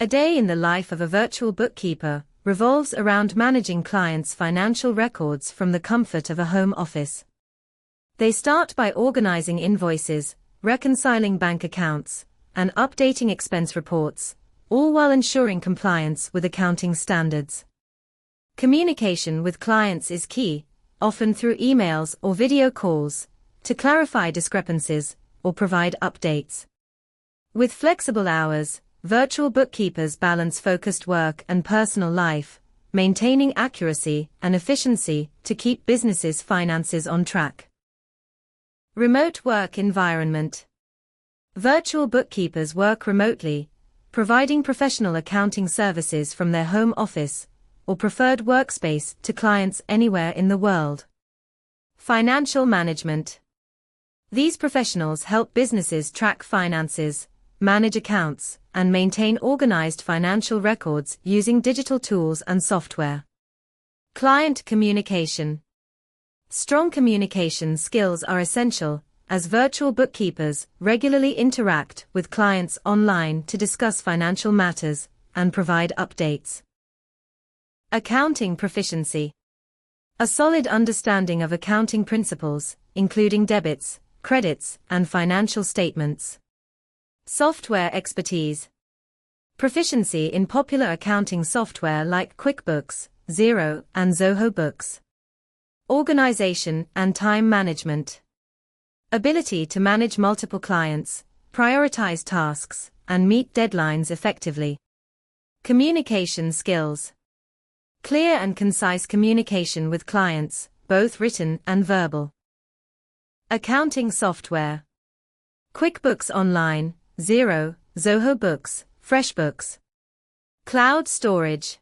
A day in the life of a virtual bookkeeper revolves around managing clients' financial records from the comfort of a home office. They start by organizing invoices, reconciling bank accounts, and updating expense reports, all while ensuring compliance with accounting standards. Communication with clients is key, often through emails or video calls, to clarify discrepancies or provide updates. With flexible hours, virtual bookkeepers balance focused work and personal life, maintaining accuracy and efficiency to keep businesses' finances on track. Remote work environment. Virtual bookkeepers work remotely, providing professional accounting services from their home office or preferred workspace to clients anywhere in the world. Financial management. These professionals help businesses track finances, manage accounts, and maintain organized financial records using digital tools and software. Client communication. Strong communication skills are essential, as virtual bookkeepers regularly interact with clients online to discuss financial matters and provide updates. Accounting proficiency. A solid understanding of accounting principles, including debits, credits, and financial statements. Software expertise. Proficiency in popular accounting software like QuickBooks, Xero, and Zoho Books. Organization and time management. Ability to manage multiple clients, prioritize tasks, and meet deadlines effectively. Communication skills. Clear and concise communication with clients, both written and verbal. Accounting software. QuickBooks Online, Xero, Zoho Books, FreshBooks. Cloud storage.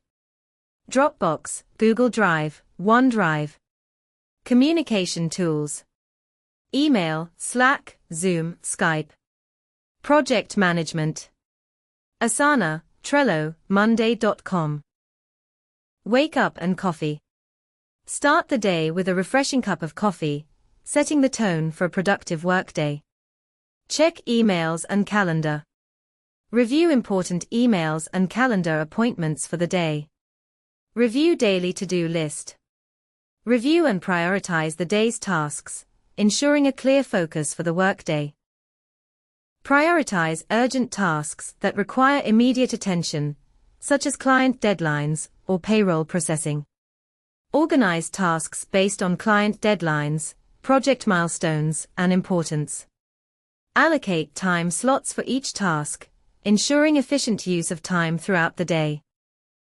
Dropbox, Google Drive, OneDrive. Communication tools. Email, Slack, Zoom, Skype. Project management. Asana, Trello, Monday.com. Wake up and coffee. Start the day with a refreshing cup of coffee, setting the tone for a productive workday. Check emails and calendar. Review important emails and calendar appointments for the day. Review daily to-do list. Review and prioritize the day's tasks, ensuring a clear focus for the workday. Prioritize urgent tasks that require immediate attention, such as client deadlines or payroll processing. Organize tasks based on client deadlines, project milestones, and importance. Allocate time slots for each task, ensuring efficient use of time throughout the day.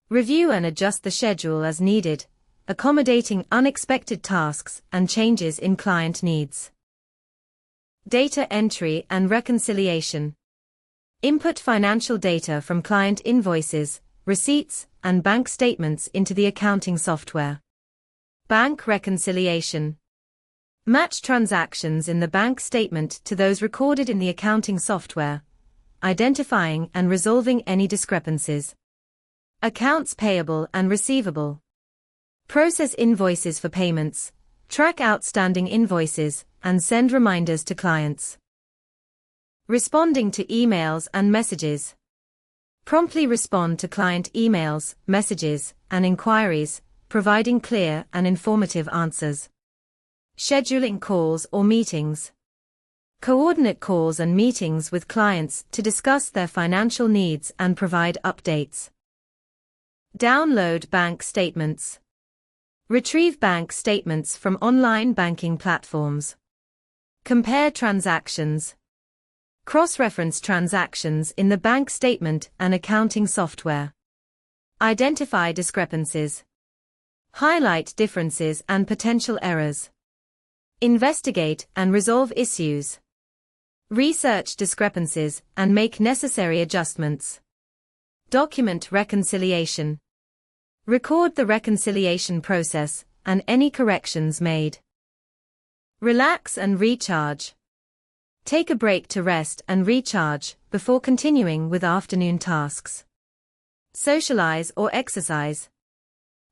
Review and adjust the schedule as needed, accommodating unexpected tasks and changes in client needs. Data entry and reconciliation. Input financial data from client invoices, receipts, and bank statements into the accounting software. Bank reconciliation. Match transactions in the bank statement to those recorded in the accounting software, identifying and resolving any discrepancies. Accounts payable and receivable. Process invoices for payments, track outstanding invoices, and send reminders to clients. Responding to emails and messages. Promptly respond to client emails, messages, and inquiries, providing clear and informative answers. Scheduling calls or meetings. Coordinate calls and meetings with clients to discuss their financial needs and provide updates. Download bank statements. Retrieve bank statements from online banking platforms. Compare transactions. Cross-reference transactions in the bank statement and accounting software. Identify discrepancies. Highlight differences and potential errors. Investigate and resolve issues. Research discrepancies and make necessary adjustments. Document reconciliation. Record the reconciliation process and any corrections made. Relax and recharge. Take a break to rest and recharge before continuing with afternoon tasks. Socialize or exercise.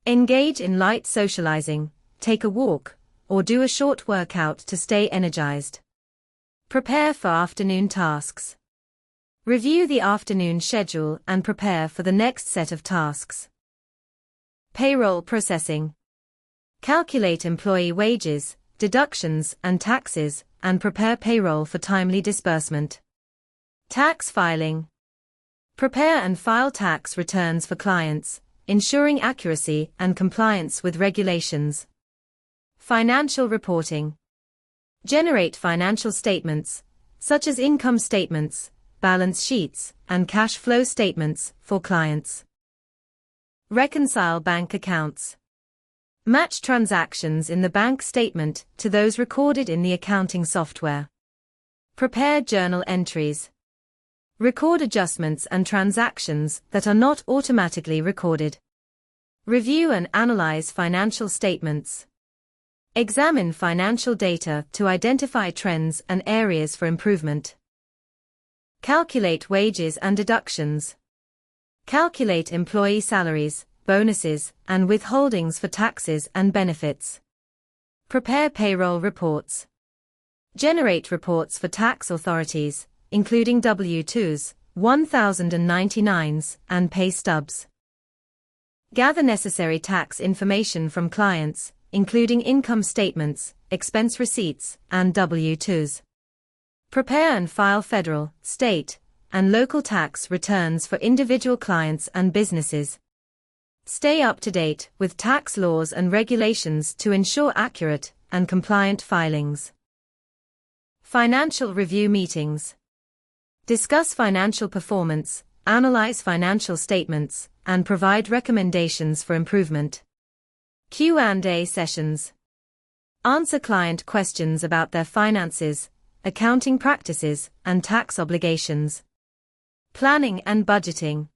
Engage in light socializing, take a walk, or do a short workout to stay energized. Prepare for afternoon tasks. Review the afternoon schedule and prepare for the next set of tasks. Payroll processing. Calculate employee wages, deductions, and taxes, and prepare payroll for timely disbursement. Tax filing. Prepare and file tax returns for clients, ensuring accuracy and compliance with regulations. Financial reporting. Generate financial statements, such as income statements, balance sheets, and cash flow statements, for clients. Reconcile bank accounts. Match transactions in the bank statement to those recorded in the accounting software. Prepare journal entries. Record adjustments and transactions that are not automatically recorded. Review and analyze financial statements. Examine financial data to identify trends and areas for improvement. Calculate wages and deductions. Calculate employee salaries, bonuses, and withholdings for taxes and benefits. Prepare payroll reports. Generate reports for tax authorities, including W-2s, 1099s, and pay stubs. Gather necessary tax information from clients, including income statements, expense receipts, and W-2s. Prepare and file federal, state, and local tax returns for individual clients and businesses. Stay up to date with tax laws and regulations to ensure accurate and compliant filings. Financial review meetings. Discuss financial performance, analyze financial statements, and provide recommendations for improvement. Q&A sessions. Answer client questions about their finances, accounting practices, and tax obligations. Planning and budgeting.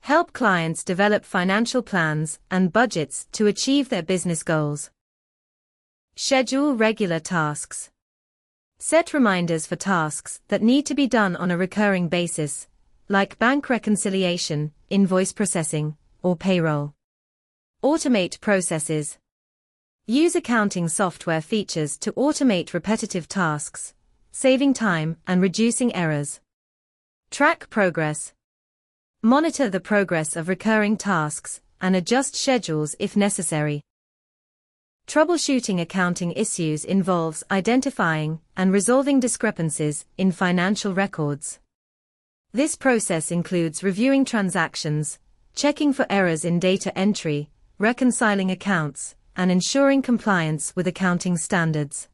Help clients develop financial plans and budgets to achieve their business goals. Schedule regular tasks. Set reminders for tasks that need to be done on a recurring basis, like bank reconciliation, invoice processing, or payroll. Automate processes. Use accounting software features to automate repetitive tasks, saving time and reducing errors. Track progress. Monitor the progress of recurring tasks and adjust schedules if necessary. Troubleshooting accounting issues involves identifying and resolving discrepancies in financial records. This process includes reviewing transactions, checking for errors in data entry, reconciling accounts, and ensuring compliance with accounting standards.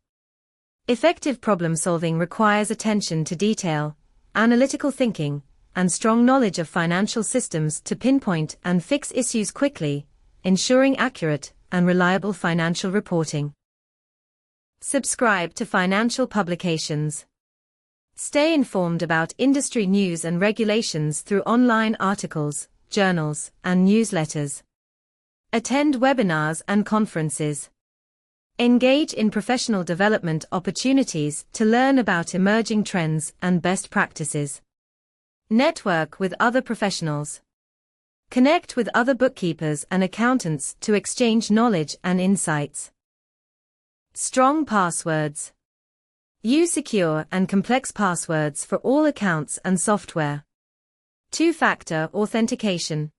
Effective problem-solving requires attention to detail, analytical thinking, and strong knowledge of financial systems to pinpoint and fix issues quickly, ensuring accurate and reliable financial reporting. Subscribe to financial publications. Stay informed about industry news and regulations through online articles, journals, and newsletters. Attend webinars and conferences. Engage in professional development opportunities to learn about emerging trends and best practices. Network with other professionals. Connect with other bookkeepers and accountants to exchange knowledge and insights. Strong passwords. Use secure and complex passwords for all accounts and software. Two-factor authentication.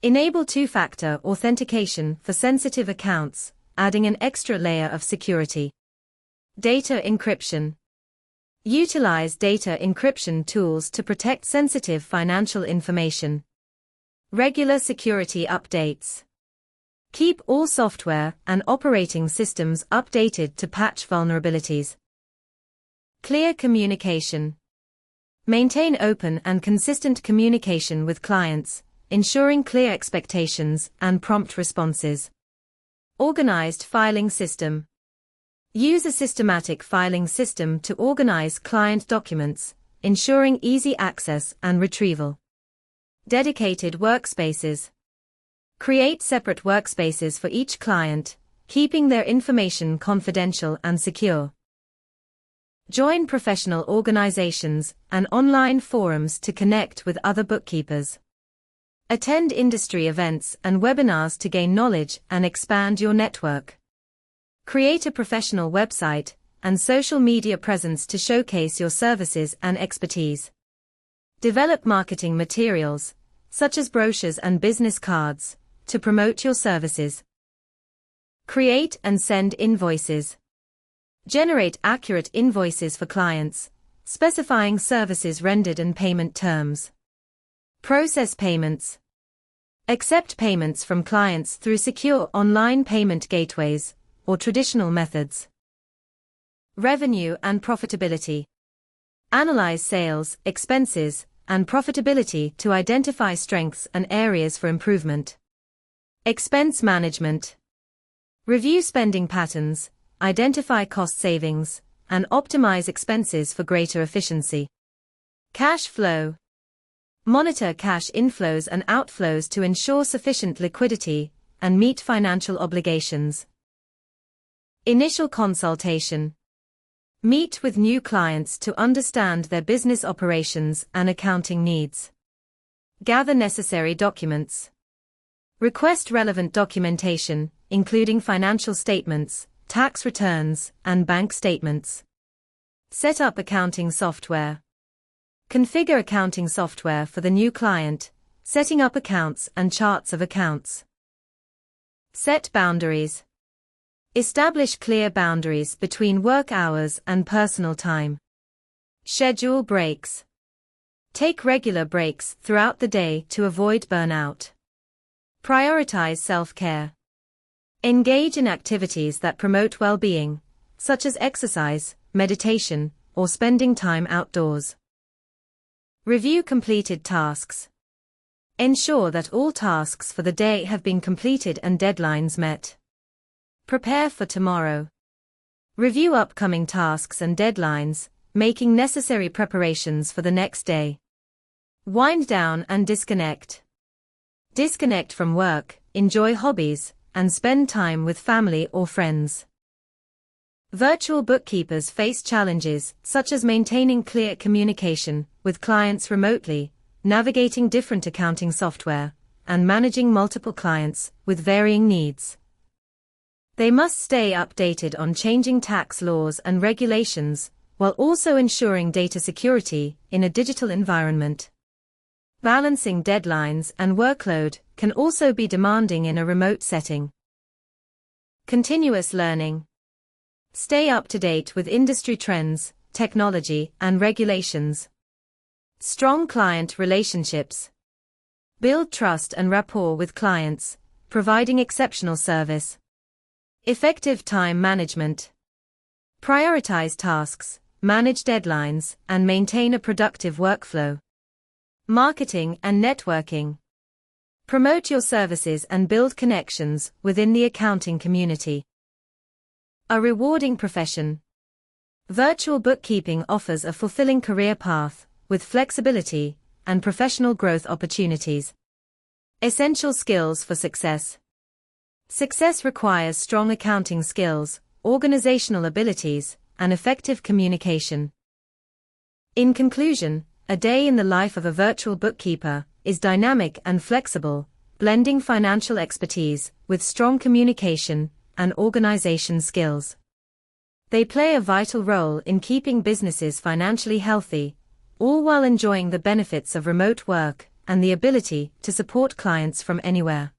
Enable two-factor authentication for sensitive accounts, adding an extra layer of security. Data encryption. Utilize data encryption tools to protect sensitive financial information. Regular security updates. Keep all software and operating systems updated to patch vulnerabilities. Clear communication. Maintain open and consistent communication with clients, ensuring clear expectations and prompt responses. Organized filing system. Use a systematic filing system to organize client documents, ensuring easy access and retrieval. Dedicated workspaces. Create separate workspaces for each client, keeping their information confidential and secure. Join professional organizations and online forums to connect with other bookkeepers. Attend industry events and webinars to gain knowledge and expand your network. Create a professional website and social media presence to showcase your services and expertise. Develop marketing materials, such as brochures and business cards, to promote your services. Create and send invoices. Generate accurate invoices for clients, specifying services rendered and payment terms. Process payments. Accept payments from clients through secure online payment gateways or traditional methods. Revenue and profitability. Analyze sales, expenses, and profitability to identify strengths and areas for improvement. Expense management. Review spending patterns, identify cost savings, and optimize expenses for greater efficiency. Cash flow. Monitor cash inflows and outflows to ensure sufficient liquidity and meet financial obligations. Initial consultation. Meet with new clients to understand their business operations and accounting needs. Gather necessary documents. Request relevant documentation, including financial statements, tax returns, and bank statements. Set up accounting software. Configure accounting software for the new client, setting up accounts and charts of accounts. Set boundaries. Establish clear boundaries between work hours and personal time. Schedule breaks. Take regular breaks throughout the day to avoid burnout. Prioritize self-care. Engage in activities that promote well-being, such as exercise, meditation, or spending time outdoors. Review completed tasks. Ensure that all tasks for the day have been completed and deadlines met. Prepare for tomorrow. Review upcoming tasks and deadlines, making necessary preparations for the next day. Wind down and disconnect. Disconnect from work, enjoy hobbies, and spend time with family or friends. Virtual bookkeepers face challenges such as maintaining clear communication with clients remotely, navigating different accounting software, and managing multiple clients with varying needs. They must stay updated on changing tax laws and regulations, while also ensuring data security in a digital environment. Balancing deadlines and workload can also be demanding in a remote setting. Continuous learning. Stay up to date with industry trends, technology, and regulations. Strong client relationships. Build trust and rapport with clients, providing exceptional service. Effective time management. Prioritize tasks, manage deadlines, and maintain a productive workflow. Marketing and networking. Promote your services and build connections within the accounting community. A rewarding profession. Virtual bookkeeping offers a fulfilling career path, with flexibility and professional growth opportunities. Essential skills for success. Success requires strong accounting skills, organizational abilities, and effective communication. In conclusion, a day in the life of a virtual bookkeeper is dynamic and flexible, blending financial expertise with strong communication and organization skills. They play a vital role in keeping businesses financially healthy, all while enjoying the benefits of remote work and the ability to support clients from anywhere.